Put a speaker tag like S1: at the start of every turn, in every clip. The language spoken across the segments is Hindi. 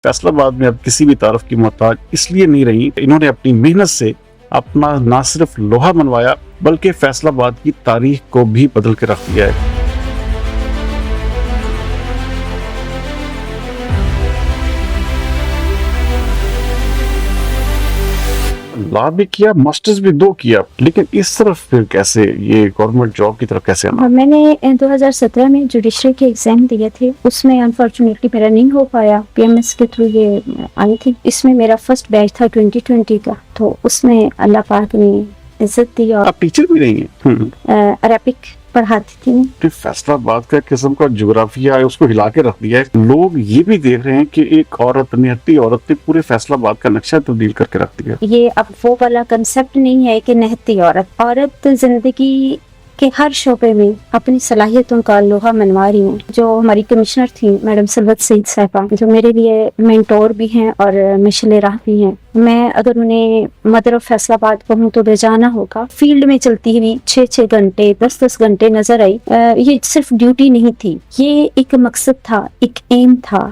S1: फैसलाबाद में अब किसी भी तारफ की मोहताज इसलिए नहीं रही। इन्होंने अपनी मेहनत से अपना न सिर्फ लोहा मनवाया बल्कि फैसलाबाद की तारीख को भी बदल के रख दिया है। लॉ भी किया, मास्टर्स भी 2 किया, लेकिन इस तरफ फिर कैसे ये गवर्नमेंट जॉब की तरफ कैसे आना?
S2: मैंने 2017 में जुडिशरी के एग्जाम दिए थे, उसमें अनफॉर्चुनेटली मेरा नहीं हो पाया। पीएमएस के थ्रू ये आई थी। इसमें मेरा फर्स्ट बैच था 2020 का, तो उसमें अल्लाह पाक ने इज्जत दी। और
S1: आप टीचर भी रही हैं?
S2: अरबिक पढ़ाती थी मैं।
S1: तो फैसलाबाद का किस्म का ज्योग्राफिया है, उसको हिला के रख दिया है। लोग ये भी देख रहे हैं कि एक औरत, निहत्ती औरत ने पूरे फैसलाबाद का नक्शा तब्दील करके रख दिया।
S2: ये अब वो वाला कंसेप्ट नहीं है कि निहत्ती औरत जिंदगी के हर शोबे में अपनी सलाहियतों का लोहा मनवा रही हूँ। जो हमारी कमिश्नर थी मैडम सलवत सईद साहिबा, जो मेरे लिए मेंटोर भी हैं और मिशल राह भी हैं। मैं अगर उन्हें मदर ऑफ फैसलाबाद कहूँ तो बेजाना होगा। फील्ड में चलती हुई 6-6 घंटे 10-10 घंटे नजर आई। ये सिर्फ ड्यूटी नहीं थी, ये एक मकसद था, एक एम था।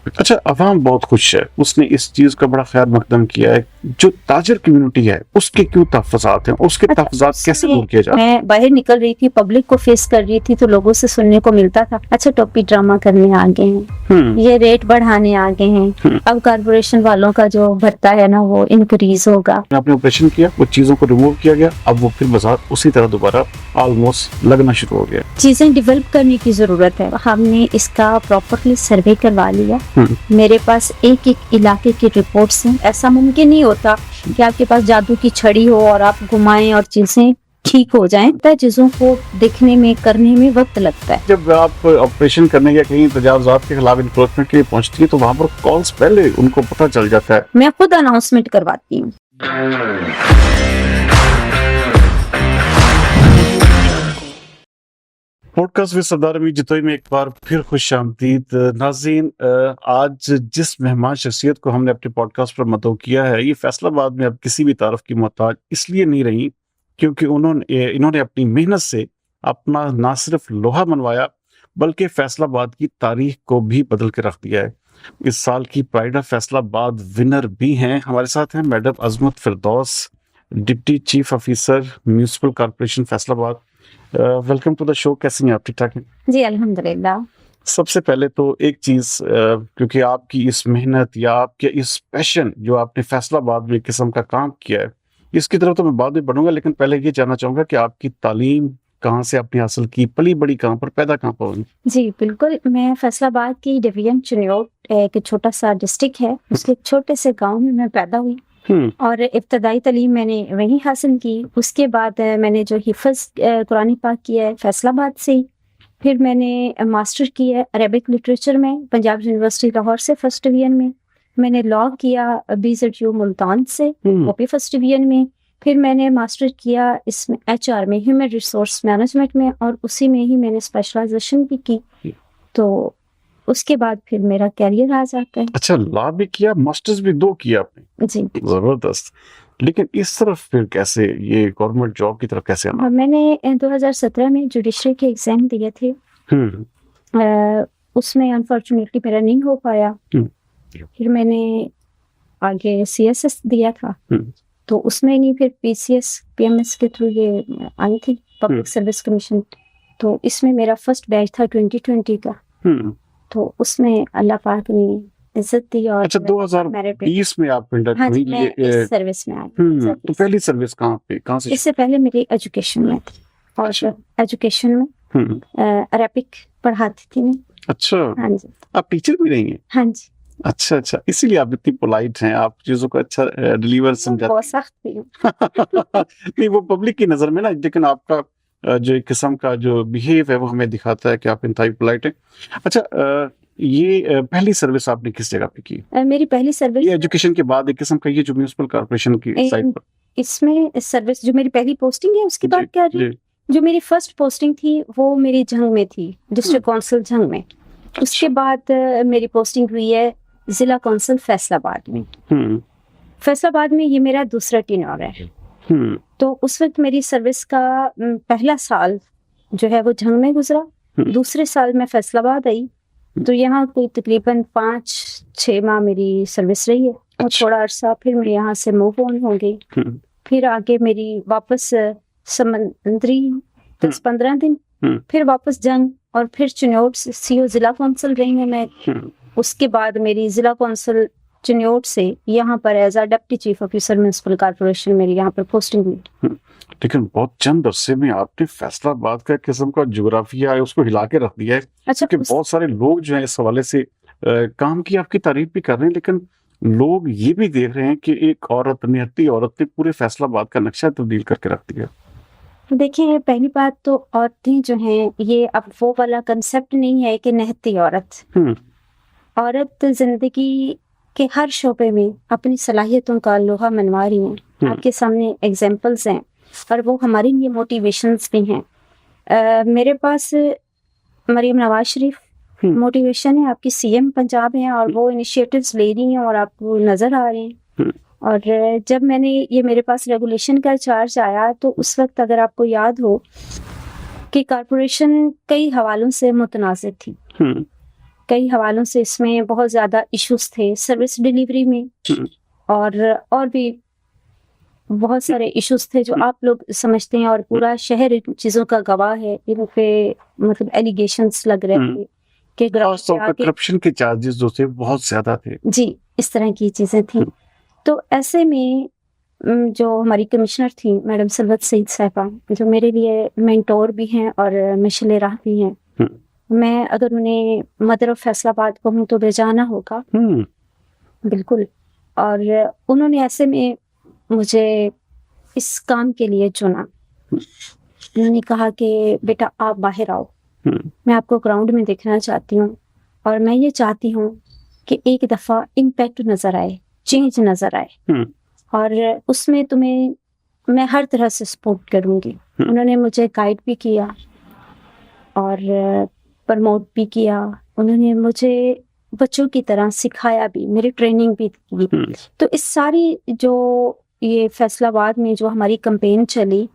S1: अच्छा, अवाम बहुत खुश है, उसने इस चीज का बड़ा खैर मकदम किया है। जो ताजर कम्युनिटी है उसके क्यों तहफ़्फ़ुज़ात हैं, उसके तहफ़्फ़ुज़ात कैसे दूर किए जाए?
S2: मैं बाहर निकल रही थी, पब्लिक को फेस कर रही थी, तो लोगों से सुनने को मिलता था, अच्छा टोपी ड्रामा करने आ गए हैं, ये रेट बढ़ाने आ गए हैं, अब कारपोरेशन वालों का जो भत्ता है ना वो इंक्रीज होगा।
S1: आपने ऑपरेशन किया, वो चीजों को रिमूव किया गया, अब वो फिर बाजार उसी तरह दोबारा ऑलमोस्ट लगना शुरू हो गया।
S2: चीजें डेवलप करने की जरूरत है। हमने इसका प्रॉपरली सर्वे करवा लिया। मेरे पास एक एक इलाके की रिपोर्ट्स हैं। ऐसा मुमकिन नहीं होता कि आपके पास जादू की छड़ी हो और आप घुमाएं और चीजें ठीक हो जाएं। चीजों को देखने में, करने में वक्त लगता है।
S1: जब आप ऑपरेशन करने या कहीं तजावुज़ात के खिलाफ इन्फोर्समेंट के लिए पहुंचती है तो वहां पर कॉल्स पहले उनको पता चल जाता है।
S2: मैं खुद अनाउंसमेंट करवाती हूँ।
S1: पॉडकास्ट विद सरदार अमीर जितोई में एक बार फिर खुशामदीद नाज़रीन। आज जिस मेहमान शख्सियत को हमने अपने पॉडकास्ट पर मदऊ किया है, ये फैसलाबाद में अब किसी भी तारफ की मोहताज इसलिए नहीं रही क्योंकि इन्होंने अपनी मेहनत से अपना ना सिर्फ लोहा मनवाया बल्कि फैसलाबाद की तारीख को भी बदल के रख दिया है। इस साल की प्राइड ऑफ फैसलाबाद विनर भी हैं। हमारे साथ हैं madam Azmat Firdous, deputy chief officer municipal corporation Faisalabad. Welcome to the show. कैसी हैं आप? ठीक ठाक हैं
S2: जी अल्हम्दुलिल्लाह।
S1: सबसे पहले तो एक चीज, क्योंकि आपकी इस मेहनत या आपके इस पैशन जो आपने फैसलाबाद में किस्म का काम किया है, इसकी तरफ तो मैं बाद में बढ़ूंगा, लेकिन पहले ये जानना चाहूंगा कि आपकी तालीम कहाँ से आपने हासिल की, पली बड़ी कहाँ पर, पैदा कहाँ पर हुई?
S2: जी बिल्कुल, मैं फैसलाबाद की डिवीजन चिन्योट एक छोटा सा डिस्ट्रिक्ट है, उसके एक छोटे से गांव में मैं पैदा हुई और इब्तदाई तालीम मैंने वहीं हासिल की। उसके बाद मैंने जो हिफ्ज़ कुरान पाक किया है फैसलाबाद से ही। फिर मैंने मास्टर किया है अरेबिक लिटरेचर में पंजाब यूनिवर्सिटी लाहौर से फर्स्ट डिवीजन में। मैंने लॉ किया BZU मुल्तान से, वो भी फर्स्ट डिवीजन में। फिर मैंने मास्टर किया इसमें HR में, ह्यूमन रिसोर्स मैनेजमेंट में, और उसी में ही मैंने स्पेशलाइजेशन भी की। तो उसके बाद फिर मेरा कैरियर आ जाता है।
S1: अच्छा, लॉ भी किया, मास्टर्स भी 2 किया आपने?
S2: जी
S1: जबरदस्त। लेकिन इस तरफ फिर कैसे, ये गवर्नमेंट जॉब की तरफ कैसे आना?
S2: मैंने 2017 में जुडिशरी के एग्जाम दिए थे। उसमें अनफॉर्चुनेटली मेरा नहीं हो पाया। फिर मैंने आगे CSS दिया था, तो उसमें नहीं, फिर PCS PMS के थ्रू ये आई थी, पब्लिक सर्विस कमीशन। तो इसमें मेरा फर्स्ट बैच था 2020 का, तो उसमें अल्लाह पाक ने इज्जत दी। और
S1: अच्छा, 2020 में आप इंटर
S2: हाँ
S1: हुई?
S2: जी, मैं इस सर्विस में आई।
S1: तो पहली सर्विस कहाँ से?
S2: इससे पहले मेरी एजुकेशन में थी, और एजुकेशन में अरबिक पढ़ाती थी मैं।
S1: अच्छा,
S2: हाँ जी।
S1: आप टीचर भी रही हैं?
S2: हाँ जी।
S1: अच्छा अच्छा, इसीलिए आप इतनी पोलाइट हैं, आप चीजों को अच्छा डिलीवर समझाते
S2: बहुत सख्त थी।
S1: नहीं, वो पब्लिक की नजर में ना, लेकिन आपका जो एक किस्म का जो बिहेव है वो हमें दिखाता है कि आप इंतहाई पोलाइट हैं। अच्छा, ये पहली सर्विस आपने किस जगह पे की?
S2: मेरी पहली सर्विस
S1: ये एजुकेशन के बाद एक किस्म का ये जो म्युनिसिपल कॉर्पोरेशन की साइड पर,
S2: इसमें सर्विस जो मेरी पहली पोस्टिंग है उसकी बात कर रही हूँ। जो मेरी फर्स्ट पोस्टिंग थी वो मेरी झंग में थी, डिस्ट्रिक्ट काउंसिल झंग में। उसके बाद मेरी पोस्टिंग हुई है जिला काउंसिल फैसलाबाद में। फैसलाबाद में ये मेरा दूसरा टेन्योर है। तो उस वक्त मेरी सर्विस का पहला साल जो है वो झंग में गुजरा। दूसरे साल मैं फैसलाबाद आई, तो यहाँ कोई तकरीबन 5-6 माह मेरी सर्विस रही है और थोड़ा अरसा फिर मैं यहाँ से मूव ऑन हो गई। फिर आगे मेरी वापस समंदरी 10-15 दिन, फिर वापस जंग और फिर चिन्योट सीओ जिला कौंसल रही हूँ मैं। उसके बाद मेरी जिला कौंसल चिन्योट से यहाँ पर as a deputy chief officer municipal corporation मेरी यहाँ पर पोस्टिंग हुई।
S1: लेकिन बहुत चंद अरसे में आपने फैसलाबाद का किस्म का ज्योग्राफिया है उसको हिला के रख दिया है।
S2: अच्छा,
S1: कि बहुत सारे लोग जो है इस हवाले से काम की आपकी तारीफ भी कर रहे हैं, लेकिन लोग ये भी देख रहे हैं कि एक औरत, निहत्ती औरत ने पूरे फैसलाबाद का नक्शा तब्दील करके रख दिया।
S2: देखिए, पहली बात तो औरतें जो हैं ये अब वो वाला कंसेप्ट नहीं है कि निहत्ती औरत। औरत जिंदगी के हर शोबे में अपनी सलाहियतों का लोहा मनवा रही हैं। आपके सामने एग्जाम्पल्स हैं और वो हमारे लिए मोटिवेशंस भी हैं। मेरे पास मरियम नवाज शरीफ मोटिवेशन है, आपकी सीएम पंजाब हैं और वो इनिशिएटिव्स ले रही हैं और आपको नजर आ रहे हैं। और जब मैंने ये मेरे पास रेगुलेशन का चार्ज आया तो उस वक्त अगर आपको याद हो कि कॉरपोरेशन कई हवालों से मुतनाज़िर थी। कई हवालों से इसमें बहुत ज़्यादा इश्यूज थे सर्विस डिलीवरी में और भी बहुत सारे इश्यूज थे जो आप लोग समझते हैं और पूरा शहर इन चीज़ों का गवाह है। इन पे मतलब एलिगेशंस लग रहे थे कि
S1: करप्शन के चार्जेस जो थे बहुत ज्यादा थे।
S2: जी, इस तरह की चीज़ें थी। तो ऐसे में जो हमारी कमिश्नर थी मैडम सलवत सईद साहिबा, जो मेरे लिए मेंटोर भी हैं और मिशल राह भी हैं, मैं अगर उन्हें मदर ऑफ फैसलाबाद कहूँ तो बेजाना होगा। बिल्कुल। और उन्होंने ऐसे में मुझे इस काम के लिए चुना। उन्होंने कहा कि बेटा आप बाहर आओ, मैं आपको ग्राउंड में देखना चाहती हूँ और मैं ये चाहती हूँ कि एक दफ़ा इम्पैक्ट नज़र आए, चेंज नज़र आए और उसमें तुम्हें मैं हर तरह से सपोर्ट करूँगी। उन्होंने मुझे गाइड भी किया और प्रमोट भी किया। उन्होंने मुझे बच्चों की तरह सिखाया भी, मेरी ट्रेनिंग भी की। तो इस सारी जो ये फैसलाबाद में जो हमारी कैंपेन चली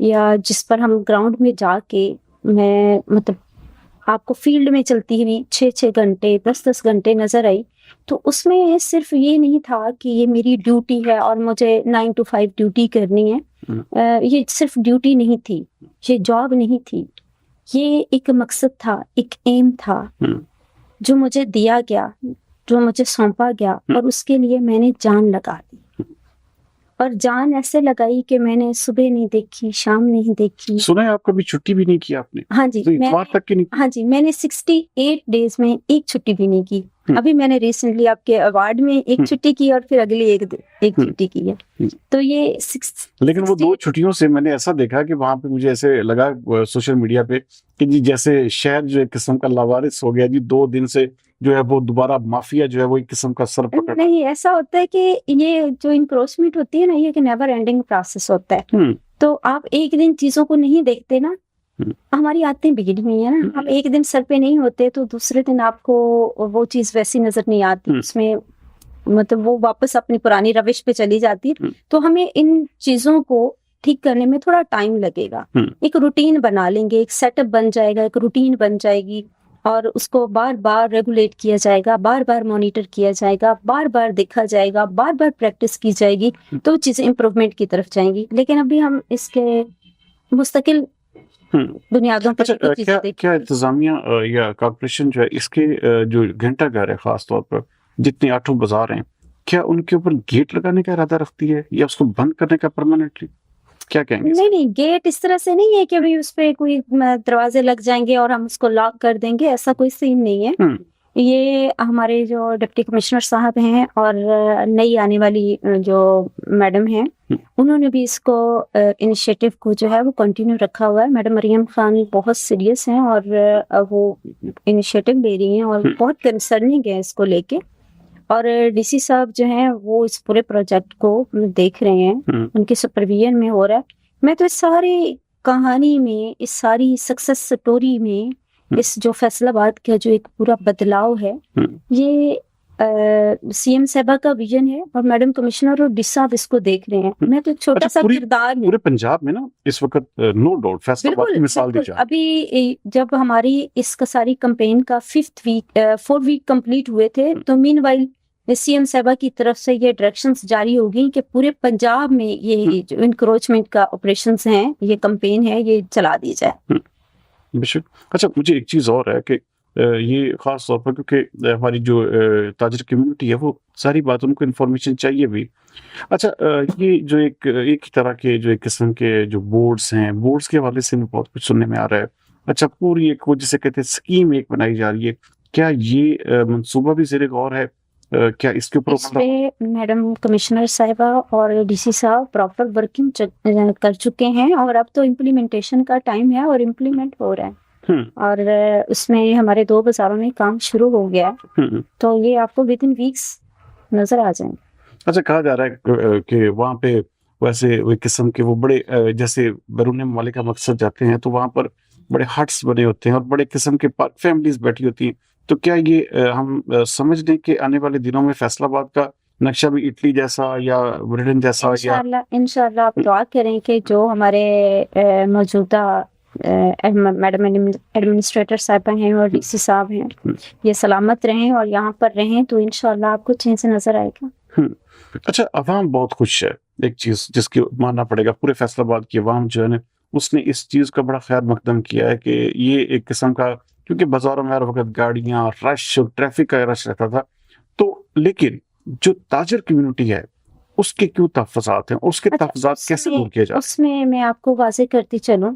S2: या जिस पर हम ग्राउंड में जाके मैं मतलब आपको फील्ड में चलती हुई 6-6 घंटे 10-10 घंटे नजर आई, तो उसमें सिर्फ ये नहीं था कि ये मेरी ड्यूटी है और मुझे 9 to 5 ड्यूटी करनी है। ये सिर्फ ड्यूटी नहीं थी, ये जॉब नहीं थी, ये एक मकसद था, एक एम था जो मुझे दिया गया, जो मुझे सौंपा गया और उसके लिए मैंने जान लगा दी। और जान ऐसे लगाई कि मैंने सुबह नहीं देखी, शाम नहीं देखी।
S1: सुना है आप कभी छुट्टी भी नहीं की आपने?
S2: हाँ जी,
S1: तो इतवार तक की नहीं?
S2: हाँ जी, मैंने 68 डेज में एक छुट्टी भी नहीं की। अभी मैंने रिसेंटली आपके अवार्ड में एक छुट्टी की और फिर अगली एक छुट्टी की है। तो ये
S1: लेकिन वो 2 छुट्टियों से मैंने ऐसा देखा कि वहां पे मुझे ऐसे लगा सोशल मीडिया पे कि जी जैसे शहर जो एक किस्म का लावारिस हो गया जी, 2 दिन से जो है वो दोबारा माफिया जो है वो एक किस्म का सर पकड़।
S2: नहीं, ऐसा होता है कि ये जो इंक्रोचमेंट होती है ना, ये एक नेवर एंडिंग प्रोसेस होता है। तो आप एक दिन चीजों को नहीं देखते ना, हमारी आदतें बिगड़ी हुई है ना, हम एक दिन सर पे नहीं होते तो दूसरे दिन आपको वो चीज वैसी नजर नहीं आती, उसमें मतलब वो वापस अपनी पुरानी रविश पे चली जाती है। तो हमें इन चीजों को ठीक करने में थोड़ा टाइम लगेगा। एक रूटीन बना लेंगे, एक सेटअप बन जाएगा, एक रूटीन बन जाएगी और उसको बार बार रेगुलेट किया जाएगा, बार बार मॉनिटर किया जाएगा, बार बार देखा जाएगा, बार बार प्रैक्टिस की जाएगी, तो चीजें इंप्रूवमेंट की तरफ जाएंगी। लेकिन अभी हम इसके मुस्तकिल बुनियादों पर
S1: क्या इंतजामिया या कॉर्पोरेशन जो है इसके जो घंटा घर है खास तौर पर जितने 8 बाजार हैं, क्या उनके ऊपर गेट लगाने का इरादा रखती है या उसको बंद करने का परमानेंटली? क्या कहेंगे?
S2: नहीं, गेट इस तरह से नहीं है कि अभी उस पे कोई दरवाजे लग जाएंगे और हम उसको लॉक कर देंगे, ऐसा कोई सीन नहीं है। ये हमारे जो डिप्टी कमिश्नर साहब हैं और नई आने वाली जो मैडम हैं, उन्होंने भी इसको इनिशिएटिव को जो है वो कंटिन्यू रखा हुआ है। मैडम मरियम खान बहुत सीरियस हैं और वो इनिशिएटिव ले रही हैं और बहुत कंसर्निंग है इसको लेके। और डीसी साहब जो हैं वो इस पूरे प्रोजेक्ट को देख रहे हैं, उनके सुपरविजन में हो रहा है। मैं तो इस सारी कहानी में, इस सारी सक्सेस स्टोरी में, इस जो फैसलाबाद का जो एक पूरा बदलाव है, ये सीएम साहबा का विजन है और मैडम कमिश्नर और डी साहब इसको देख रहे हैं। मैं तो एक छोटा सा किरदार हूँ
S1: पूरे पंजाब में ना इस वक्त, नो डाउट फैसलाबाद की मिसाल दी जाए।
S2: अभी जब हमारी इस सारी कैंपेन का 4 वीक कंप्लीट हुए थे, तो मीनवाइल सीएम साहबा की तरफ से ये डायरेक्शंस जारी हो गई कि पूरे पंजाब में ये जो इंक्रोचमेंट का ऑपरेशंस हैं, ये कैंपेन है, ये चला दी जाए।
S1: बेशक। अच्छा, मुझे एक चीज और है कि ये खास तौर पर क्योंकि हमारी जो ताजर कम्युनिटी है वो सारी बातों को इन्फॉर्मेशन चाहिए भी। अच्छा, ये जो एक ही तरह के जो एक किस्म के जो बोर्ड्स हैं, बोर्ड्स के हवाले से भी बहुत कुछ सुनने में आ रहा है। अच्छा, पूरी एक वो जिसे कहते हैं स्कीम एक बनाई जा रही है, क्या ये मंसूबा भी ज़ेरे गौर है? क्या इसके ऊपर
S2: मैडम कमिश्नर साहिबा और डीसी साहब प्रॉपर वर्किंग कर चुके हैं और अब तो इम्प्लीमेंटेशन का टाइम है और इम्प्लीमेंट हो रहा है और उसमें हमारे 2 बाजारों में काम शुरू हो गया है, तो ये आपको विद इन वीक्स नजर आ जाएंगे।
S1: अच्छा, कहा जा रहा है कि वहाँ पे वैसे वो किस्म के वो बड़े जैसे बैरून ममालिक का मकसद जाते हैं तो वहाँ पर बड़े हट्स बने होते हैं और बड़े किस्म के फैमिलीज बैठी होती हैं। तो क्या ये हम समझ लें कि आने वाले दिनों में फैसलाबाद का नक्शा भी इटली जैसा या ब्रिटेन जैसा
S2: इंशाल्लाह आप दुआ करें कि जो हमारे मौजूदा मैडम एडमिनिस्ट्रेटर साहबा हैं और डीसी साहब हैं, ये सलामत रहें और यहाँ पर रहें, तो इंशाल्लाह आपको चेंज से नजर आएगा।
S1: अच्छा, अवाम बहुत खुश है। एक चीज जिसकी मानना पड़ेगा, पूरे फैसलाबाद की अवाम जो है ना, उसने इस चीज का बड़ा ख्याल मकदम किया है कि ये एक किस्म का, क्योंकि बाजारों में हर वक्त गाड़ियां, रश, ट्रैफिक का रश रहता था, तो लेकिन जो ताजर कम्युनिटी है उसके क्यों तहफ़्फ़ुज़ात हैं, उसके तहफ़्फ़ुज़ात कैसे दूर किए जाए?
S2: उसमें मैं आपको वाज़ेह करती चलूं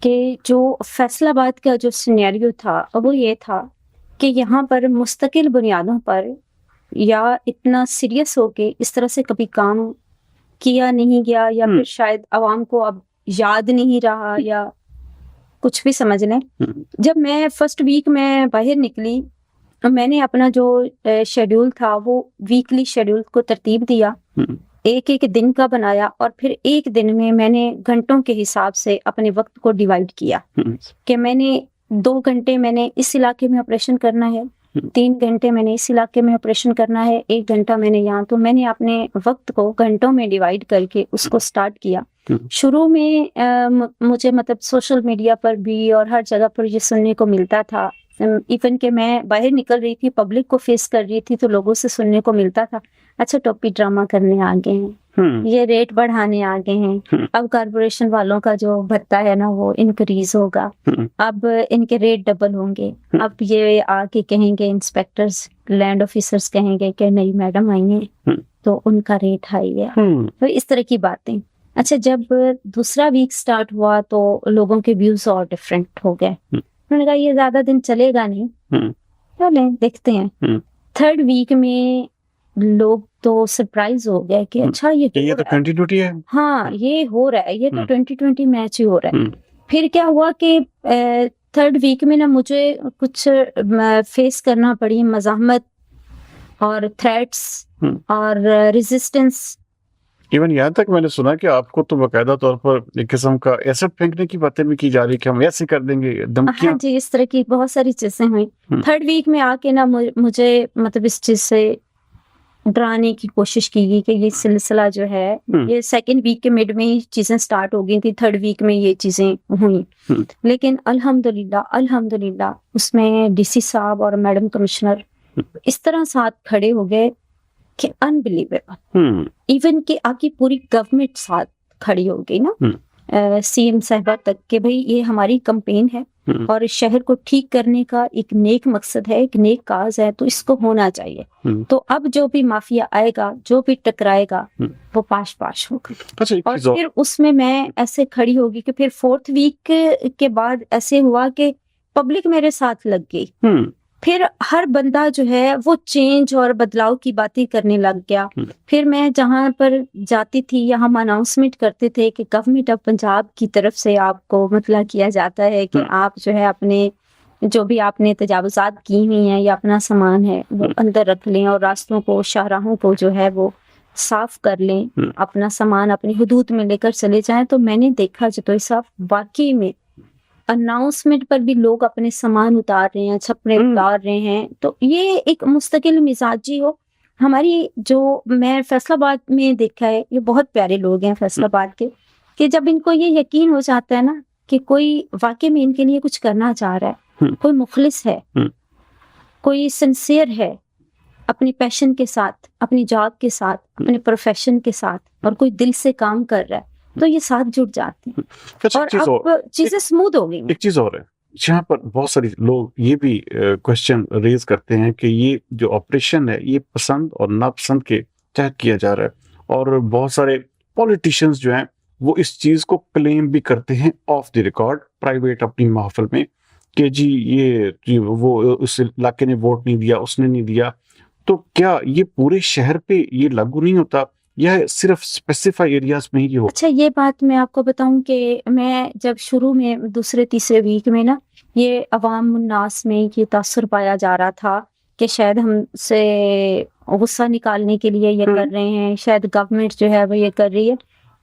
S2: कि जो फैसलाबाद का जो सिनेरियो था वो ये था कि यहाँ पर मुस्तकिल बुनियादों पर या इतना सीरियस होके इस तरह से कभी काम किया नहीं गया, या फिर शायद आवाम को अब याद नहीं रहा, या कुछ भी समझ लें। जब मैं फर्स्ट वीक में बाहर निकली, मैंने अपना जो शेड्यूल था वो वीकली शेड्यूल को तरतीब दिया, एक दिन का बनाया और फिर एक दिन में मैंने घंटों के हिसाब से अपने वक्त को डिवाइड किया कि मैंने 2 घंटे मैंने इस इलाके में ऑपरेशन करना है, 3 घंटे मैंने इस इलाके में ऑपरेशन करना है, 1 घंटा मैंने यहाँ। तो मैंने अपने वक्त को घंटों में डिवाइड करके उसको स्टार्ट किया। शुरू में मुझे मतलब सोशल मीडिया पर भी और हर जगह पर ये सुनने को मिलता था, इवन के मैं बाहर निकल रही थी, पब्लिक को फेस कर रही थी, तो लोगों से सुनने को मिलता था, अच्छा टोपी ड्रामा करने आ गए हैं, ये रेट बढ़ाने आ गए हैं, अब कारपोरेशन वालों का जो भत्ता है ना वो इंक्रीज होगा, अब इनके रेट डबल होंगे, अब ये आके कहेंगे इंस्पेक्टर्स, लैंड ऑफिसर्स कहेंगे कि नई मैडम आई हैं तो उनका रेट हाई है, तो इस तरह की बातें। अच्छा, जब दूसरा वीक स्टार्ट हुआ तो लोगों के व्यूज और डिफरेंट हो गए। उन्होंने कहा ये ज्यादा दिन चलेगा नहीं, चलें देखते हैं। 3rd वीक में लोग तो सरप्राइज हो गए कि अच्छा ये
S1: तो कंटिन्यूटी है,
S2: हाँ ये हो रहा है, ये तो 2020 मैच ही हो रहा है। फिर क्या हुआ कि 3rd वीक में ना मुझे कुछ फेस करना पड़ी मज़ाहमत और थ्रेट्स और रेजिस्टेंस।
S1: इवन यहाँ तक मैंने सुना कि आपको तो बाकायदा तौर पर एक किस्म का एसिड फेंकने की बातें भी की जा रही कि हम ऐसे कर देंगे, धमकियां।
S2: हाँ जी, इस तरह की बहुत सारी चीजें हुई। 3rd वीक में आके ना मुझे मतलब इस चीज से डराने की कोशिश की गई कि ये सिलसिला जो है ये 2nd वीक के मिड में ही चीजें स्टार्ट हो गई थी, 3rd वीक में ये चीजें हुई। लेकिन अल्हम्दुलिल्लाह उसमें डीसी साहब और मैडम कमिश्नर इस तरह साथ खड़े हो गए कि अनबिलीवेबल, इवन कि आपकी पूरी गवर्नमेंट साथ खड़ी हो गई ना, सीएम साहिबा तक के भाई ये हमारी कैंपेन है और इस शहर को ठीक करने का एक नेक मकसद है, एक नेक काज है, तो इसको होना चाहिए। तो अब जो भी माफिया आएगा, जो भी टकराएगा, वो पाश होगा।
S1: अच्छा,
S2: और फिर उसमें मैं ऐसे खड़ी होगी कि फिर 4th वीक के बाद ऐसे हुआ कि पब्लिक मेरे साथ लग गई। फिर हर बंदा जो है वो चेंज और बदलाव की बातें करने लग गया। फिर मैं जहां पर जाती थी या हम अनाउंसमेंट करते थे कि गवर्नमेंट ऑफ पंजाब की तरफ से आपको मतलब किया जाता है कि आप जो है अपने जो भी आपने तजावुजात की हुई हैं या अपना सामान है वो अंदर रख लें और रास्तों को, शाहराहों को जो है वो साफ कर लें, अपना सामान अपनी हुदूद में लेकर चले जाएं। तो मैंने देखा जो साहब वाकई में अनाउंसमेंट पर भी लोग अपने सामान उतार रहे हैं, छपड़े उतार रहे हैं, तो ये एक मुस्तकिल मिजाजी हो हमारी। जो मैं फैसलाबाद में देखा है, ये बहुत प्यारे लोग हैं फैसलाबाद के, कि जब इनको ये यकीन हो जाता है ना कि कोई वाकई में इनके लिए कुछ करना चाह रहा है, कोई मुखलिस है, कोई सिंसियर है अपने पैशन के साथ, अपनी जॉब के साथ, अपने प्रोफेशन के साथ, और कोई दिल से काम कर रहा है, तो ये साथ जुड़ जाते हैं और अब चीजें स्मूथ हो गई।
S1: एक चीज और है, यहाँ पर बहुत सारे लोग ये भी क्वेश्चन रेज करते हैं कि ये जो ऑपरेशन है ये पसंद और नापसंद के तहत किया जा रहा है, और बहुत सारे पॉलिटिशियंस जो हैं वो इस चीज को क्लेम भी करते हैं ऑफ द रिकॉर्ड, प्राइवेट अपनी महफिल में, कि जी वो उस इलाके ने वोट नहीं दिया, उसने नहीं दिया। तो क्या ये पूरे शहर पे ये लागू नहीं होता, यह सिर्फ स्पेसिफाई एरियाज में ही हो?
S2: अच्छा, ये बात मैं आपको बताऊं कि मैं जब शुरू में दूसरे तीसरे वीक में ना, ये अवाम उन्नास में ये तासुर पाया जा रहा था कि शायद हमसे गुस्सा निकालने के लिए ये कर रहे हैं, शायद गवर्नमेंट जो है वो ये कर रही है,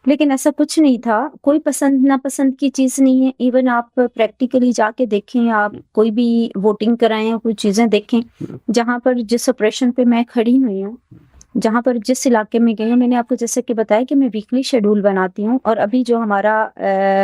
S2: लेकिन ऐसा कुछ नहीं था। कोई पसंद नापसंद की चीज नहीं है। इवन आप प्रैक्टिकली जाके देखें, आप कोई भी वोटिंग कराएं, कोई चीजें देखें, जहां पर जिस ऑपरेशन पे मैं खड़ी हुई हूँ, जहां पर जिस इलाके में गई हूँ, मैंने आपको जैसे कि बताया कि मैं वीकली शेड्यूल बनाती हूँ, और अभी जो हमारा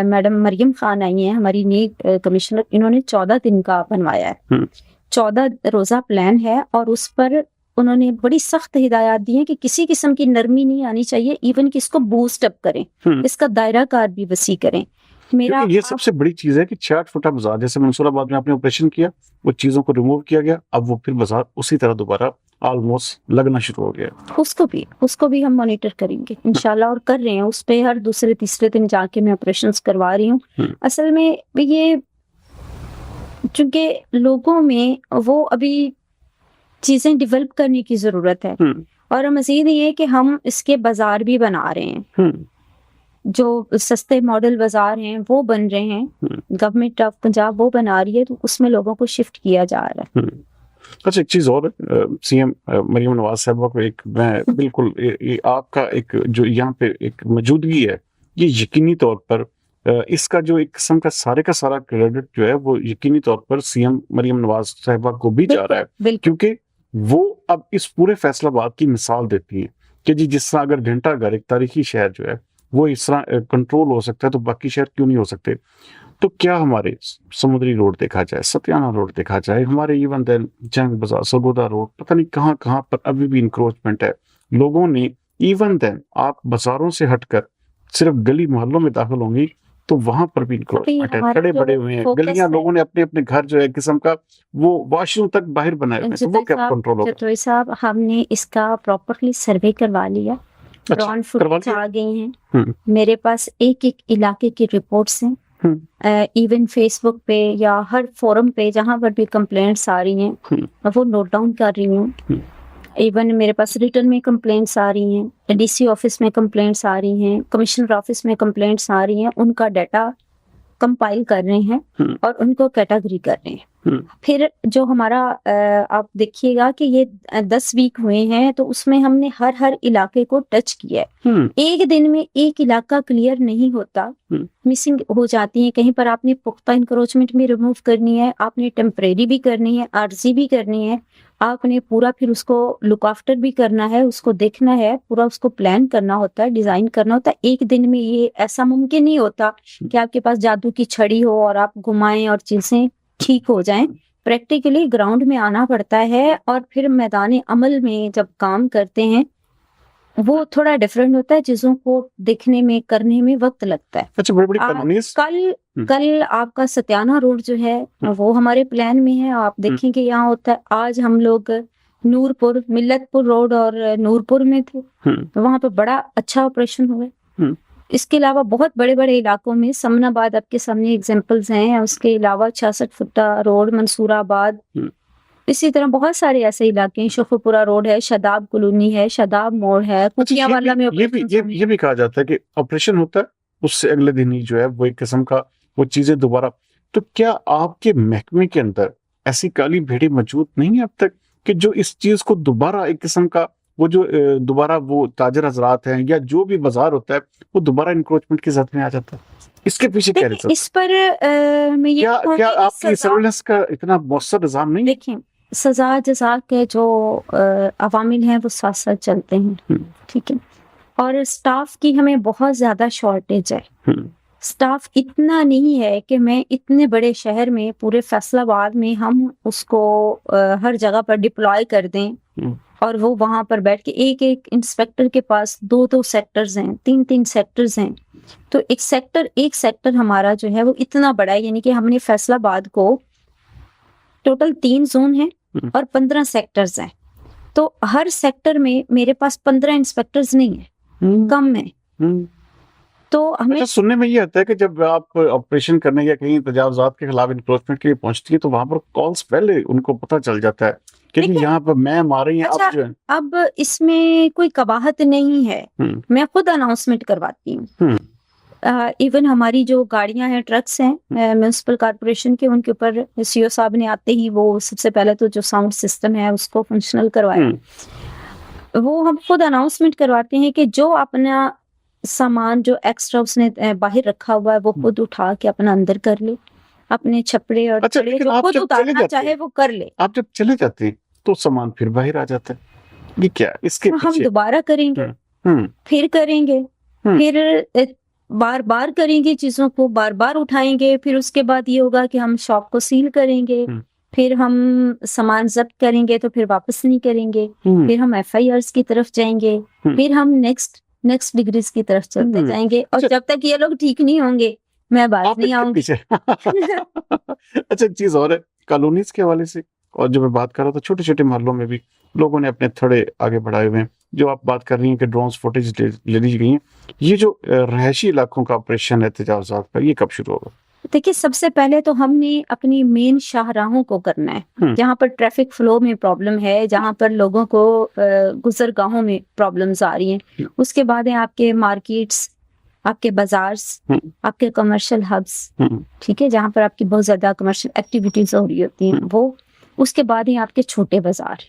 S2: मैडम मरियम खान आई हैं, हमारी नई कमिश्नर, इन्होंने 14 दिन का बनवाया है, 14 रोजा प्लान है, और उस पर उन्होंने बड़ी सख्त हिदायत दी है कि किसी किस्म की नरमी नहीं आनी चाहिए, इवन कि इसको बूस्ट अप करें, इसका दायरा कार भी वसी करें।
S1: मेरा ये सबसे बड़ी चीज है कि 4 फुटा बाजार, जैसे मंसूराबाद में आपने ऑपरेशन किया, वो चीजों को रिमूव किया गया, अब वो फिर बाजार उसी तरह दोबारा ऑलमोस्ट लगना शुरू हो गया।
S2: उसको भी हम मॉनिटर करेंगे इंशाल्लाह, और कर रहे हैं। उस पे हर दूसरे तीसरे दिन जाके मैं ऑपरेशंस करवा रही हूँ। असल में ये चूंकि लोगों में वो अभी चीजें डेवलप करने की जरूरत है, और मजीद ये कि हम इसके बाजार भी बना रहे हैं, जो सस्ते मॉडल बाजार हैं वो बन रहे हैं, गवर्नमेंट ऑफ पंजाब वो बना रही है, तो उसमें लोगों को शिफ्ट किया जा रहा है।
S1: अच्छा, एक चीज और, सीएम मरियम नवाज साहबा को एक मैं बिल्कुल ये आपका एक जो यहाँ पे एक मौजूदगी है, ये यकीनी तौर पर इसका जो एक किस्म का सारा क्रेडिट जो है वो यकीनी तौर पर सीएम मरियम नवाज साहबा को भी जा रहा है, क्योंकि वो अब इस पूरे फैसलाबाद की मिसाल देती है कि जी जिस तरह अगर घंटाघर एक तारीखी शहर जो है वो इस तरह कंट्रोल हो सकता है, तो बाकी शहर क्यों नहीं हो सकते। तो क्या हमारे समुद्री रोड देखा जाए, सत्याना रोड देखा जाए, हमारे इवन देन जंग बाजार, सरगोदा रोड, पता नहीं कहाँ पर अभी भी इंक्रोचमेंट है। लोगों ने इवन देन आप बाजारों से हटकर सिर्फ गली मोहल्लों में दाखिल होंगी तो वहां पर भी इंक्रोचमेंट है, खड़े बड़े हुए हैं गलियां, लोगों ने अपने अपने घर जो है किस्म का वो वॉशरूम तक बाहर बनाए हुए, तो वो क्या कंट्रोल होगा?
S2: चतोई साहब, हमने इसका प्रॉपरली सर्वे करवा लिया, ड्रोन फुटेज आ गई हैं, मेरे पास एक इलाके की रिपोर्ट्स हैं, इवन फेसबुक पे या हर फोरम पे जहां पर भी कंप्लेंट्स आ रही हैं वो नोट डाउन कर रही हूँ। इवन मेरे पास रिटर्न में कंप्लेंट्स आ रही हैं, डीसी ऑफिस में कंप्लेंट्स आ रही हैं, कमिश्नर ऑफिस में कंप्लेंट्स आ रही हैं, उनका डाटा कंपाइल कर रहे हैं और उनको कैटेगरी कर रहे हैं। फिर जो हमारा आप देखिएगा कि ये 10 वीक हुए हैं, तो उसमें हमने हर इलाके को टच किया है। एक दिन में एक इलाका क्लियर नहीं होता, मिसिंग हो जाती है। कहीं पर आपने पुख्ता इंक्रोचमेंट भी रिमूव करनी है, आपने टेम्परेरी भी करनी है, आर्जी भी करनी है, आपने पूरा फिर उसको लुक आफ्टर भी करना है, उसको देखना है, पूरा उसको प्लान करना होता है, डिजाइन करना होता है। एक दिन में ये ऐसा मुमकिन नहीं होता कि आपके पास जादू की छड़ी हो और आप घुमाएं और चीजें ठीक हो जाएं। प्रैक्टिकली ग्राउंड में आना पड़ता है, और फिर मैदान अमल में जब काम करते हैं वो थोड़ा डिफरेंट होता है, चीजों को देखने में करने में वक्त लगता है।
S1: अच्छा, बड़ी
S2: कल आपका सत्याना रोड जो है वो हमारे प्लान में है, आप देखेंगे यहाँ होता है। आज हम लोग नूरपुर, मिल्लतपुर रोड और नूरपुर में थे, तो वहां पर बड़ा अच्छा ऑपरेशन हुआ। इसके अलावा बहुत बड़े बड़े इलाकों में, समनाबाद आपके सामने एग्जांपल्स हैं, उसके अलावा 66 फुटा रोड, मंसूराबाद, इसी तरह बहुत सारे ऐसे इलाके हैं, शफुपुरा रोड है, शादाब कॉलोनी है, शादाब मोड़ है, कुचियावाला में
S1: ये भी कहा जाता है कि ऑपरेशन होता है उससे अगले दिन ही जो है वो एक किस्म का वो चीजें दोबारा। तो क्या आपके महकमे के अंदर ऐसी काली भेड़ी मौजूद नहीं है अब तक कि जो इस चीज को दोबारा एक किस्म का वो जो दोबारा वो ताजर हजरात हैं या जो भी बाजार होता है वो दोबारा इंक्रोचमेंट की जद में आ जाता है? इसके पीछे क्या
S2: देखिए
S1: रीजन?
S2: इस पर मैं ये
S1: क्या
S2: कहूँगी
S1: क्या
S2: कि
S1: आपकी सर्विलेंस का इतना मौसर निजाम नहीं?
S2: देखिए सजा जजा के जो अवामिल हैं वो साथ साथ चलते हैं, ठीक है, और स्टाफ की हमें बहुत ज्यादा शॉर्टेज है। स्टाफ इतना नहीं है कि मैं इतने बड़े शहर में पूरे फैसलाबाद में हम उसको हर जगह पर डिप्लॉय कर दें और वो वहां पर बैठ के एक एक इंस्पेक्टर के पास दो दो सेक्टर्स हैं, तीन तीन सेक्टर्स हैं। तो एक सेक्टर हमारा जो है वो इतना बड़ा है, यानी कि हमने फैसलाबाद को टोटल 3 जोन है और 15 सेक्टर्स हैं। तो हर सेक्टर में मेरे पास 15 इंस्पेक्टर्स नहीं है, कम है। तो हमें
S1: अच्छा, सुनने में ये आता है कि जब आप ऑपरेशन करने या कहीं तजावजात के खिलाफ इन्क्रोचमेंट के लिए पहुंचती है तो वहां पर कॉल्स पहले उनको पता चल जाता है कि
S2: देखिए,
S1: यहाँ पर मैम आ रही हैं।
S2: अच्छा,
S1: अब जो है
S2: अब इसमें कोई कबाहत नहीं है, मैं खुद अनाउंसमेंट करवाती हूँ। इवन हमारी जो गाड़ियां हैं, ट्रक्स हैं म्यूनिसिपल कॉर्पोरेशन के, उनके ऊपर सीओ साहब ने आते ही वो सबसे पहले तो जो साउंड सिस्टम है उसको फंक्शनल करवाया। वो हम खुद अनाउंसमेंट करवाते हैं कि जो अपना सामान जो एक्स्ट्रा उसने बाहर रखा हुआ है वो खुद उठा के अपना अंदर कर ले, अपने छपड़े और
S1: अच्छा,
S2: छड़े
S1: लेकिन
S2: जो
S1: आप
S2: खुद
S1: जब चले
S2: उतारना
S1: जाते
S2: चाहे
S1: हैं,
S2: वो कर ले।
S1: आप जब चले जाते हैं तो सामान फिर बाहर आ जाता है, ये क्या इसके
S2: तो हम
S1: पीछे?
S2: दोबारा करेंगे, फिर करेंगे, फिर बार बार करेंगे, चीजों को बार बार उठाएंगे, फिर उसके बाद ये होगा कि हम शॉप को सील करेंगे, फिर हम सामान जब्त करेंगे तो फिर वापस नहीं करेंगे, फिर हम FIRs की तरफ जाएंगे, फिर हम नेक्स्ट डिग्रीज की तरफ चलते जाएंगे, और
S1: अच्छा,
S2: जब तक ये लोग ठीक नहीं होंगे मैं बात
S1: आप
S2: नहीं
S1: इनके
S2: आऊंगी।
S1: पीछे अच्छा, एक चीज और है, कॉलोनीज के हवाले से, और जो मैं बात कर रहा था, छोटे छोटे मोहल्लों में भी लोगों ने अपने थड़े आगे बढ़ाए हुए हैं। जो आप बात कर रही हैं कि ड्रोन फुटेज ले ली गई है, ये जो रहायशी इलाकों का ऑपरेशन है तजावजात का, ये कब शुरू होगा?
S2: देखिए सबसे पहले तो हमने अपनी मेन शाहराहों को करना है, जहाँ पर ट्रैफिक फ्लो में प्रॉब्लम है, जहाँ पर लोगों को गुजरगाहों में प्रॉब्लम्स आ रही हैं। उसके बाद है आपके मार्केट्स, आपके बाजार्स, आपके कमर्शियल हब्स, ठीक है, जहाँ पर आपकी बहुत ज्यादा कमर्शियल एक्टिविटीज हो रही होती हैं वो। उसके बाद है आपके छोटे बाजार,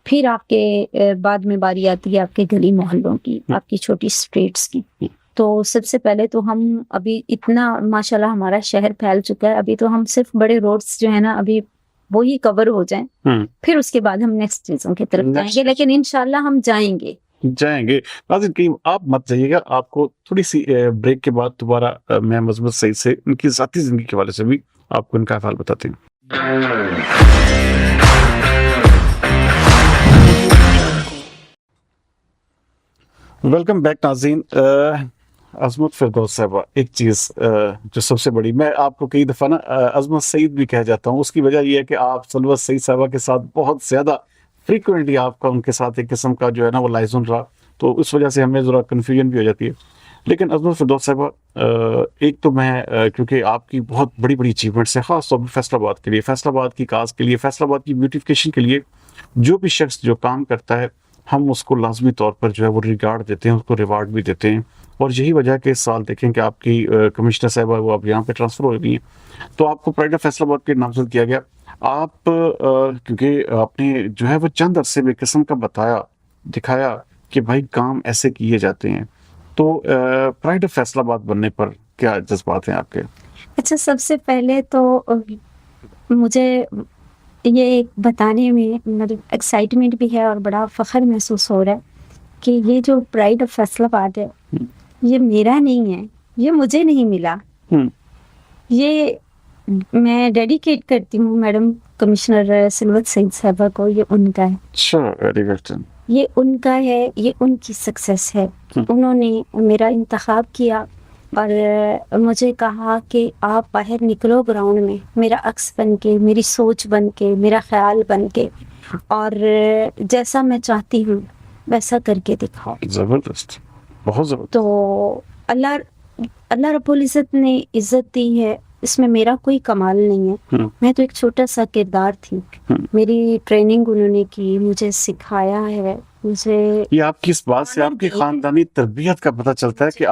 S2: फिर आपके बाद में बारी आती है आपके गली मोहल्लों की, आपकी छोटी स्ट्रीट्स की। तो सबसे पहले तो हम अभी इतना माशाल्लाह हमारा शहर फैल चुका है, अभी तो हम सिर्फ बड़े रोड्स जो है ना अभी वो ही कवर हो जाएं, फिर उसके बाद हम नेक्स्ट चीजों की तरफ जाएंगे, लेकिन इंशाल्लाह हम जाएंगे।
S1: नाज़रीन, कहीं आप मत जाइएगा, आपको थोड़ी सी ब्रेक के बाद दोबारा मैं मजबूत सईद से उनकी ज़ाती ज़िंदगी के हवाले से भी आपको इनका अहवाल बताते हैं। वेलकम बैक नाज़रीन। अज़मत फ़िरदौस साहबा, एक चीज़ जो सबसे बड़ी, मैं आपको कई दफ़ा ना अज़मत सईद भी कह जाता हूँ, उसकी वजह यह है कि आप सलवत सईद साहबा के साथ बहुत ज़्यादा फ्रीक्वेंटली आपका उनके साथ एक किस्म का जो है ना वो लाइजन रहा, तो उस वजह से हमें ज़रा कन्फ्यूजन भी हो जाती है। लेकिन अज़मत फ़िरदौस साहबा, एक तो मैं क्योंकि आपकी बहुत बड़ी बड़ी अचीवमेंट्स हैं, ख़ास तौर पर फैसलाबाद के लिए, फैसलाबाद की काज के लिए, फैसलाबाद की ब्यूटिफिकेशन के लिए, जो भी शख्स जो काम करता है हम उसको लाजमी तौर पर जो है वो रिगार्ड देते हैं, उसको रिवार्ड भी देते हैं। और यही वजह कि इस साल देखें कि आपकी कमिश्नर साहबा वो अब यहाँ पे ट्रांसफ़र हो गई हैं, तो आपको प्राइड ऑफ फैसलाबाद के नामजद किया गया। आप क्योंकि आपने जो है वो चंद अरसे में किस्म का बताया, दिखाया कि भाई काम ऐसे किए जाते हैं, तो प्राइड ऑफ फैसलाबाद बनने पर क्या जज्बात हैं आपके?
S2: अच्छा, सबसे पहले तो मुझे ये बताने में मतलब एक्साइटमेंट भी है और बड़ा फख्र महसूस हो रहा है कि ये जो प्राइड ऑफ फैसलाबाद है ये मेरा नहीं है, ये मुझे नहीं मिला, ये मैं डेडिकेट करती हूँ मैडम कमिश्नर सलवत सईद साहबा को, ये उनका है। ये उनका है, ये उनकी सक्सेस है कि उन्होंने मेरा इंतखाब किया और मुझे कहा कि आप बाहर निकलो ग्राउंड में, मेरा अक्स बन के, मेरी सोच बन के, मेरा ख्याल बन के, और जैसा मैं चाहती हूँ वैसा करके दिखाओ।
S1: ज़बरदस्त, बहुत ज़बरदस्त।
S2: तो अल्लाह रब्बुल इज़्ज़त ने इज़्ज़त दी है, इसमें मेरा कोई कमाल नहीं है, मैं तो एक छोटा सा किरदार थी। मेरी ट्रेनिंग उन्होंने की, मुझे सिखाया है, मुझे
S1: ये आपकी इस बात से आपकी खानदानी तरबियत का पता चलता है कि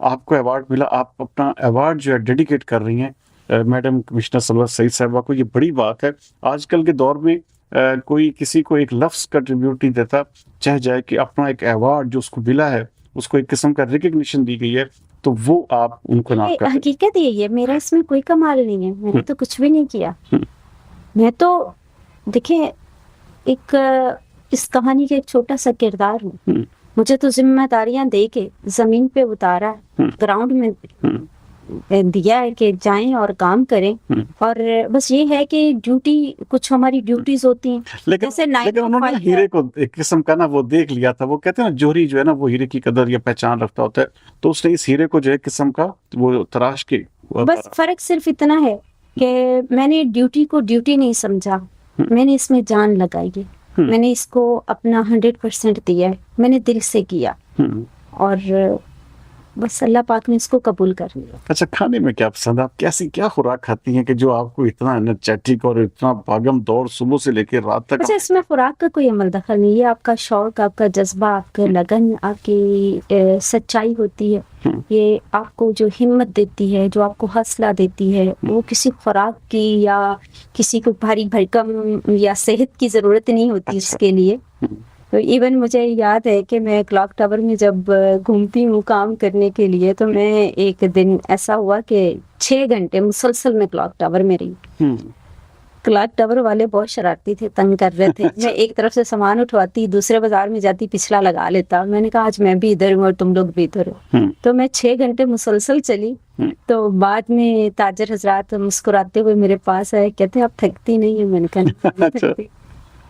S1: आपको अवार्ड मिला, आप अपना अवार्ड जो है डेडिकेट कर रही हैं मैडम कमिश्नर सलवत सईद साहबा को। ये बड़ी बात है। आजकल के दौर में कोई किसी को एक लफ्ज़ का ट्रिब्यूट नहीं देता, चाहे जाए कि अपना एक अवार्ड जो उसको मिला है उसको एक किस्म का रिकग्निशन दी गई है, तो वो आप उनको इनाम करते हैं।
S2: हकीकत यही है, मेरा इसमें कोई कमाल नहीं है, मैंने तो कुछ भी नहीं किया। मैं तो देखिए एक इस कहानी का एक छोटा सा किरदार हूँ। मुझे तो जिम्मेदारियां दे के जमीन पे उतारा है, ग्राउंड में दिया है कि जाएं और काम करें, और बस ये है कि ड्यूटी, कुछ हमारी ड्यूटीज होती हैं, जैसे
S1: लेकिन उन्होंने हीरे को एक किस्म का ना वो देख लिया था। वो कहते हैं ना, जोहरी जो है ना वो हीरे की कदर या पहचान रखता होता है, तो उसने इस हीरे को जो है किस्म का वो तराश के।
S2: बस फर्क सिर्फ इतना है कि मैंने ड्यूटी को ड्यूटी नहीं समझा, मैंने इसमें जान लगाई है, मैंने इसको अपना 100% दिया है, मैंने दिल से किया, और बस अल्लाह पाक ने इसको कबूल कर लिया।
S1: अच्छा, खाने में क्या पसंद है? आप कैसी क्या खुराक खाती हैं कि जो आपको इतना एनर्जेटिक और इतना भागम दौड़ सुबह से लेकर रात तक?
S2: अच्छा, इसमें खुराक का कोई अमल दखल नहीं है, आपका शौक, आपका जज्बा, आपका लगन, आपकी सच्चाई होती है, ये आपको जो हिम्मत देती है, जो आपको हौसला देती है, वो किसी खुराक की या किसी को भारी भरकम या सेहत की जरूरत नहीं होती इसके लिए। तो इवन मुझे याद है कि मैं क्लॉक टावर में जब घूमती हूँ काम करने के लिए, तो मैं एक दिन ऐसा हुआ कि 6 घंटे मुसलसल में क्लॉक टावर में रही। क्लॉक टावर वाले बहुत शरारती थे, तंग कर रहे थे। मैं एक तरफ से सामान उठवाती, दूसरे बाजार में जाती, पिछला लगा लेता। मैंने कहा आज मैं भी इधर हूँ और तुम लोग भी इधर हो। तो मैं 6 घंटे मुसलसल चली। तो बाद में ताजर हजरात मुस्कुराते हुए मेरे पास आए, कहते आप थकती नहीं है? मैंने कहा नहीं थकती।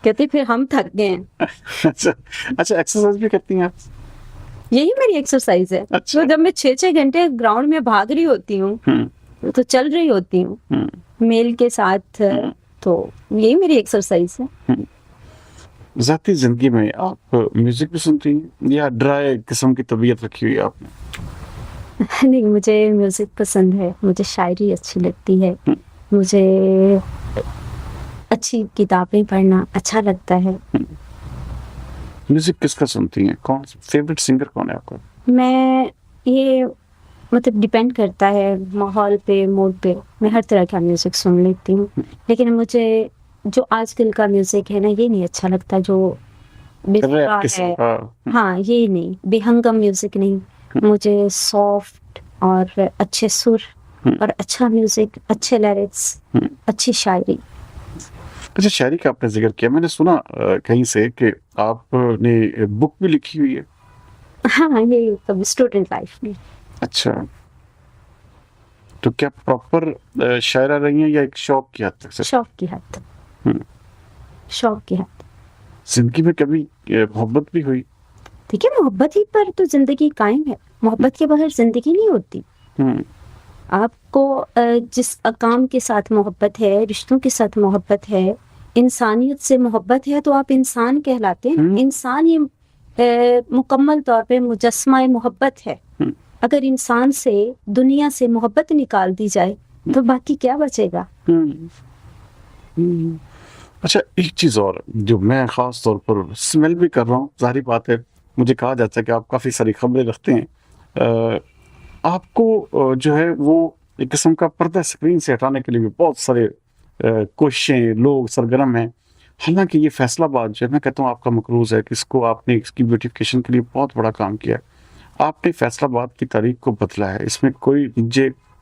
S2: कहते फिर हम थक गए हैं।
S1: अच्छा, एक्सरसाइज भी करती हैं आप?
S2: यही मेरी एक्सरसाइज है।
S1: अच्छा।
S2: तो जब मैं 6 घंटे ग्राउंड में भाग रही होती हूँ, तो चल रही होती हूँ मेल के साथ, तो यही मेरी एक्सरसाइज है।
S1: ज़ाती जिंदगी में आप म्यूजिक भी सुनती हैं या ड्राई किस्म की तबीयत रखी हुई है आपने?
S2: नहीं, मुझे म्यूजिक पसंद है, मुझे शायरी अच्छी लगती है, मुझे अच्छी किताबें पढ़ना अच्छा लगता है।
S1: म्यूजिक किसका सुनती हैं? कौन फेवरेट सिंगर कौन है आपका?
S2: मैं ये मतलब डिपेंड करता है माहौल पे, मूड पे, मैं हर तरह का म्यूजिक सुन लेती हूँ। लेकिन मुझे जो आजकल का म्यूजिक है ना, ये नहीं अच्छा लगता, जो बेसुरा है। हाँ, ये नहीं, बेहंगम म्यूजिक नहीं, मुझे सॉफ्ट और अच्छे सुर और अच्छा म्यूजिक, अच्छे लिरिक्स, अच्छी शायरी।
S1: अच्छा, शायरी का आपने जिक्र किया, मैंने सुना कहीं से कि आपने बुक भी लिखी हुई है।
S2: हाँ, ये कभी स्टूडेंट लाइफ में।
S1: अच्छा, तो क्या प्रॉपर शायरा रही हैं या एक शौक की हद तक?
S2: शौक की हद तक। शौक की हद।
S1: जिंदगी में कभी मोहब्बत भी हुई?
S2: देखिए, मोहब्बत ही पर तो जिंदगी कायम है, मोहब्बत के बगैर जिंदगी नहीं होती। आपको जिस काम के साथ मोहब्बत है, रिश्तों के साथ मोहब्बत है, इंसानियत से मोहब्बत है, तो आप इंसान कहलाते हैं। इंसान ये मुकम्मल तौर पे मुजस्मा मोहब्बत है। अगर इंसान से, दुनिया से मोहब्बत निकाल दी जाए तो बाकी क्या बचेगा?
S1: अच्छा, एक चीज़ और जो मैं ख़ास तौर पर स्मेल भी कर रहा हूँ, ज़ाहिर बात है, मुझे कहा जाता है कि आप काफ़ी सारी खबरें रखते हैं। आपको जो है वो एक किस्म का पर्दा स्क्रीन से हटाने के लिए भी बहुत सारे कोशिशें, लोग सरगर्म हैं। हालांकि ये फैसलाबाद जो है, मैं कहता हूँ आपका मकरूज़ है कि इसको आपने इसकी ब्यूटिफिकेशन के लिए बहुत बड़ा काम किया है। आपने फैसलाबाद की तारीख को बदला है, इसमें कोई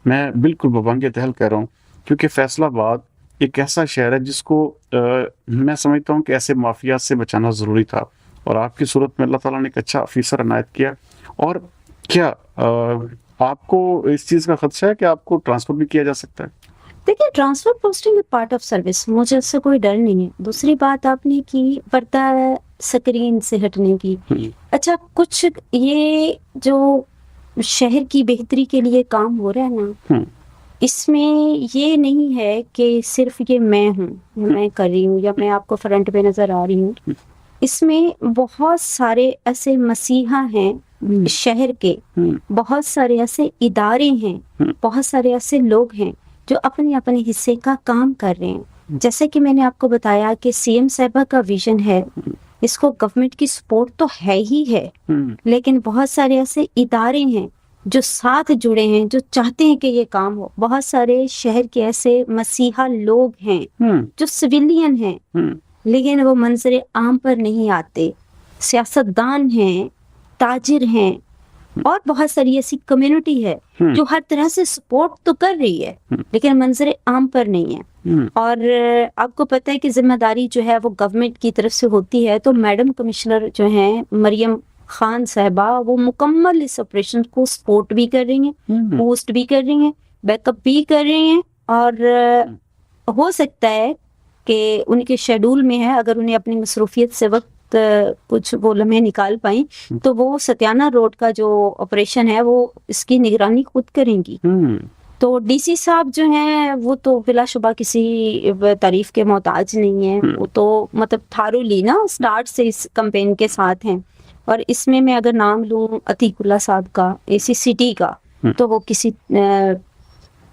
S1: मैं बिल्कुल बबांगे तहल कह रहा हूँ, क्योंकि फैसलाबाद एक ऐसा शहर है जिसको मैं समझता हूँ कि ऐसे माफिया से बचाना ज़रूरी था, और आपकी सूरत में अल्लाह ताला ने एक अच्छा ऑफिसर अनायत किया। और क्या आपको इस चीज़ का खदशा है कि आपको ट्रांसफ़र भी किया जा सकता है?
S2: देखिए, transfer posting part of service, मुझे उससे कोई डर नहीं है। दूसरी बात आपने की पर्दा स्क्रीन से हटने की। अच्छा, कुछ ये जो शहर की बेहतरी के लिए काम हो रहा है ना, इसमें ये नहीं है कि सिर्फ ये मैं हूँ, मैं कर रही हूँ या मैं आपको फ्रंट पे नजर आ रही हूँ। इसमें बहुत सारे ऐसे मसीहा हैं शहर के, बहुत सारे ऐसे इदारे हैं, बहुत सारे ऐसे लोग हैं जो अपने अपने हिस्से का काम कर रहे हैं। जैसे कि मैंने आपको बताया कि सीएम साहिबा का विजन है, इसको गवर्नमेंट की सपोर्ट तो है ही है, लेकिन बहुत सारे ऐसे इदारे हैं जो साथ जुड़े हैं, जो चाहते हैं कि ये काम हो। बहुत सारे शहर के ऐसे मसीहा लोग हैं जो सिविलियन हैं, लेकिन वो मंजर आम पर नहीं आते। सियासतदान हैं, ताजिर हैं, और बहुत सारी ऐसी कम्युनिटी है जो हर तरह से सपोर्ट तो कर रही है लेकिन मंजर आम पर नहीं है। और आपको पता है कि जिम्मेदारी जो है वो गवर्नमेंट की तरफ से होती है, तो मैडम कमिश्नर जो है मरियम खान साहबा वो मुकम्मल इस ऑपरेशन को सपोर्ट भी कर रही हैं, पोस्ट भी कर रही हैं, बैकअप भी कर रही हैं। और हो सकता है कि उनके शेड्यूल में है, अगर उन्हें अपनी मसरूफियत से वक्त कुछ वो लम्हे निकाल पाई तो वो सत्याना रोड का जो ऑपरेशन है वो इसकी निगरानी खुद करेंगी। तो डीसी साहब जो हैं वो तो बिलाशुबा किसी तारीफ के मोहताज नहीं है, वो तो मतलब थारूली ना स्टार्ट से इस कैंपेन के साथ हैं। और इसमें मैं अगर नाम लूं अतीकुल्ला साहब का, एसी सिटी का, तो वो किसी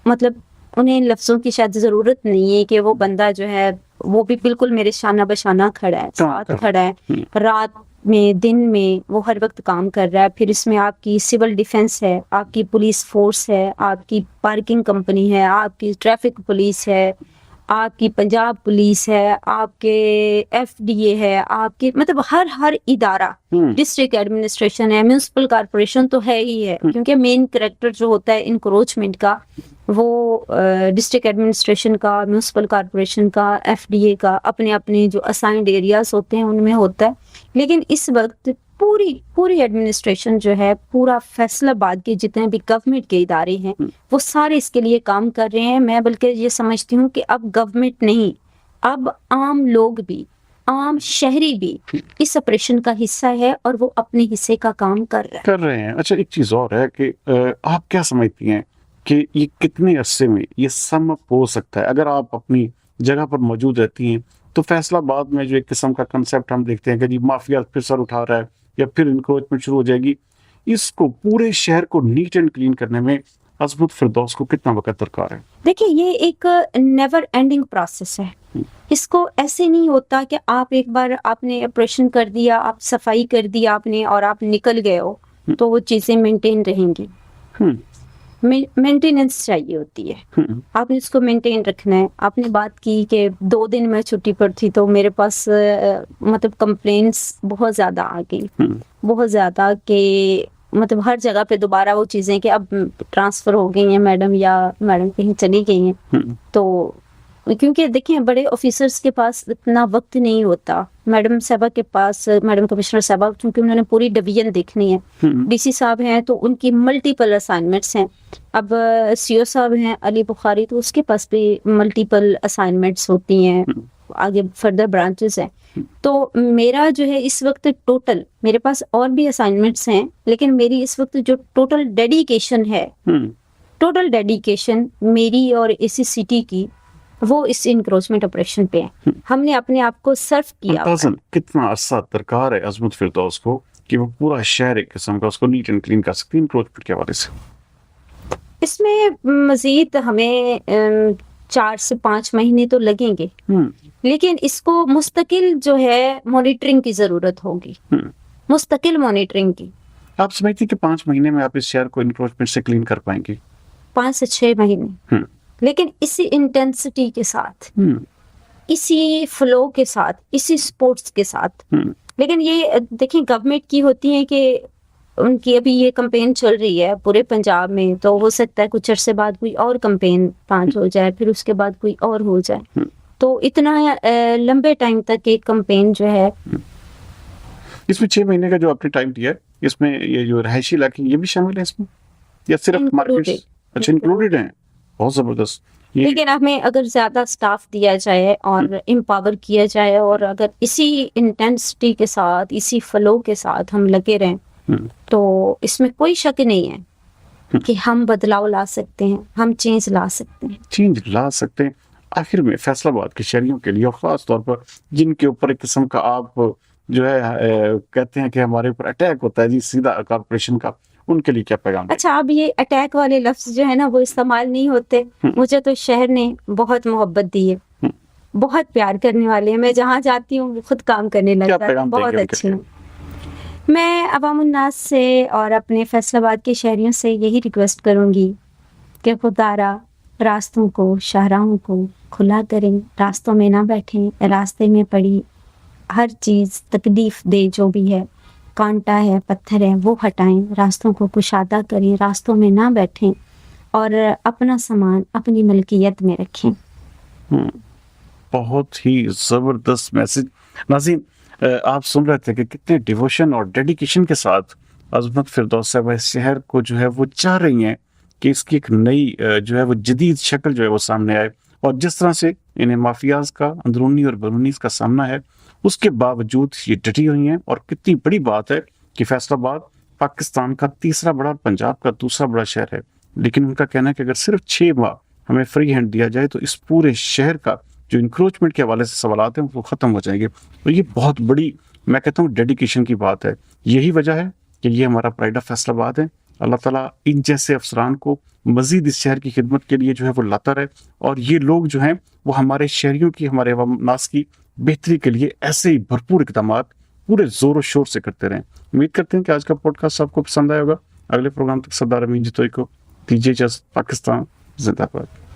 S2: मतलब उन्हें लफ्जों की शायद जरूरत नहीं है कि वो बंदा जो है वो भी बिल्कुल मेरे शाना बशाना खड़ा है, साथ खड़ा है, रात में दिन में वो हर वक्त काम कर रहा है। फिर इसमें आपकी सिविल डिफेंस है, आपकी पुलिस फोर्स है, आपकी पार्किंग कंपनी है, आपकी ट्रैफिक पुलिस है, आपकी पंजाब पुलिस है, आपके एफडीए है, आपके मतलब हर इदारा, डिस्ट्रिक्ट एडमिनिस्ट्रेशन है, म्यूनिसिपल कॉर्पोरेशन तो है ही है, क्योंकि मेन कैरेक्टर जो होता है इंक्रोचमेंट का वो डिस्ट्रिक्ट एडमिनिस्ट्रेशन का, म्यूनिसिपल कॉर्पोरेशन का, एफडीए का अपने अपने जो असाइंड एरियाज होते हैं उनमें होता है। लेकिन इस वक्त पूरी एडमिनिस्ट्रेशन जो है, पूरा फैसलाबाद के जितने भी गवर्नमेंट के इदारे हैं वो सारे इसके लिए काम कर रहे हैं। मैं बल्कि ये समझती हूँ कि अब गवर्नमेंट नहीं, अब आम लोग भी, आम शहरी भी इस ऑपरेशन का हिस्सा है और वो अपने हिस्से का काम कर रहे हैं।
S1: अच्छा, एक चीज और है कि आप क्या समझती हैं कि ये कितने अरसे में ये सम हो सकता है? अगर आप अपनी जगह पर मौजूद रहती हैं तो फैसलाबाद में जो एक किस्म का कंसेप्ट हम देखते हैं कि जी माफिया फिर सर उठा रहा है या फिर इंक्रोचमेंट शुरू हो जाएगी, इसको पूरे शहर को नीट एंड क्लीन करने में अज़मत फिरदौस को कितना वक्त दरकार है?
S2: देखिए, ये एक नेवर एंडिंग प्रोसेस है। इसको ऐसे नहीं होता कि आप एक बार आपने ऑपरेशन कर दिया, आप सफाई कर दिया आपने और आप निकल गए हो तो वो चीजें मेंटेन रहेंगी। मेंटेनेंस चाहिए होती है, आपने इसको मेंटेन रखना है। आपने बात की कि 2 दिन मैं छुट्टी पर थी तो मेरे पास मतलब कंप्लेंट्स बहुत ज्यादा आ गई, बहुत ज्यादा, कि मतलब हर जगह पे दोबारा वो चीजें कि अब ट्रांसफर हो गई हैं मैडम या मैडम कहीं चली गई हैं। तो क्योंकि देखिए बड़े ऑफिसर्स के पास इतना वक्त नहीं होता, मैडम साहबा के पास, मैडम कमिश्नर साहबा, क्योंकि उन्होंने पूरी डिवीजन देखनी है। डीसी साहब हैं तो उनकी मल्टीपल असाइनमेंट्स हैं। अब सीओ साहब हैं अली बुखारी, तो उसके पास भी मल्टीपल असाइनमेंट्स होती हैं, आगे फर्दर ब्रांचेस हैं। तो मेरा जो है इस वक्त टोटल, मेरे पास और भी असाइनमेंट्स हैं, लेकिन मेरी इस वक्त जो टोटल डेडिकेशन है, टोटल डेडिकेशन मेरी और एसी सिटी की, वो इस इंक्रोचमेंट ऑपरेशन पे है। हमने अपने आप को सर्व किया।
S1: कितना अरसा दरकार है अज़मत फिरदौस को कि वो पूरा शहर एक किस्म का उसको नीट एंड क्लीन कर सकती है इंक्रोचमेंट के हवाले से?
S2: इसमें मजीद हमें 4 से 5 महीने तो लगेंगे, लेकिन इसको मुस्तकिल जो है मॉनिटरिंग की जरूरत होगी, मुस्तकिल मॉनिटरिंग की।
S1: आप समझती कि 5 महीने में आप इस शहर को इंक्रोचमेंट से क्लीन कर पाएंगे?
S2: 5 से 6 महीने, लेकिन इसी इंटेंसिटी के साथ, इसी फ्लो के साथ, इसी स्पोर्ट्स के साथ। लेकिन ये देखिए गवर्नमेंट की होती है कि उनकी अभी ये कैंपेन चल रही है पूरे पंजाब में, तो हो सकता है कुछ अरसे बाद कोई और कैंपेन लॉन्च हो जाए, फिर उसके बाद कोई और हो जाए। तो इतना लंबे टाइम तक एक कैंपेन जो है,
S1: इसमें 6 महीने का जो आपने टाइम दिया है, इसमें ये जो रहायशी इलाके ये भी शामिल है इसमें या सिर्फ मार्केट? अच्छा, इंक्लूडेड है, बहुत जबरदस्त।
S2: लेकिन हमें अगर ज्यादा स्टाफ दिया जाए और एम्पावर किया जाए और अगर इसी इंटेंसिटी के साथ, इसी फ्लो के साथ हम लगे रहें, तो इसमें कोई शक नहीं है कि हम बदलाव ला सकते हैं, हम चेंज ला सकते हैं।
S1: आखिर में फैसलाबाद के शहरियों के लिए और खास तौर पर जिनके ऊपर एक किस्म का आप जो है कहते हैं कि हमारे ऊपर अटैक होता है जी सीधा कॉर्पोरेशन का, उनके लिए क्या पैगाम?
S2: अच्छा, अब ये अटैक वाले लफ्ज जो है ना वो इस्तेमाल नहीं होते। मुझे तो शहर ने बहुत मोहब्बत दी है, बहुत प्यार करने वाले हैं, मैं जहाँ जाती हूँ खुद काम करने लग जाती हूँ, बहुत अच्छी हूँ। मैं अवामुन्नास से और अपने फैसलाबाद के शहरियों से यही रिक्वेस्ट करूंगी कि खुदारा रास्तों को, शाहराहों को खुला करें, रास्तों में ना बैठें, रास्ते में पड़ी हर चीज़ तकलीफ दे जो भी है कांटा है, पत्थर है, वो हटाएं, रास्तों को कुशादा करें, रास्तों में ना बैठें और अपना सामान अपनी मलकियत में रखें।
S1: बहुत ही जबरदस्त मैसेज। नाज़रीन, आप सुन रहे थे कि कितने डिवोशन और डेडिकेशन के साथ अज़मत फ़िरदौस साहिबा इस शहर को जो है वो चाह रही हैं कि इसकी एक नई जो है वो जदीद शक्ल जो है वो सामने आए। और जिस तरह से इन्हें माफियाज का अंदरूनी और बैरूनी का सामना है, उसके बावजूद ये डटी हुई हैं। और कितनी बड़ी बात है कि फैसलाबाद पाकिस्तान का तीसरा बड़ा और पंजाब का दूसरा बड़ा शहर है, लेकिन उनका कहना है कि अगर सिर्फ 6 माह हमें फ्री हैंड दिया जाए तो इस पूरे शहर का जो इंक्रोचमेंट के हवाले से सवालात हैं वो ख़त्म हो जाएंगे। तो ये बहुत बड़ी, मैं कहता हूँ, डेडिकेशन की बात है। यही वजह है कि ये हमारा प्राइड ऑफ फैसलाबाद है। अल्लाह ताला इन जैसे अफसरान को मजीद इस शहर की खिदमत के लिए जो है वो लाता रहे, और ये लोग जो हैं वो हमारे शहरियों की, हमारे अवाम नास की बेहतरी के लिए ऐसे ही भरपूर इक़दामात पूरे ज़ोर और शोर से करते रहें। उम्मीद करते हैं कि आज का पॉडकास्ट आपको पसंद आया होगा। अगले प्रोग्राम तक सरदार अमीन जितोई को दीजिए इजाज़त। पाकिस्तान जिंदाबाद।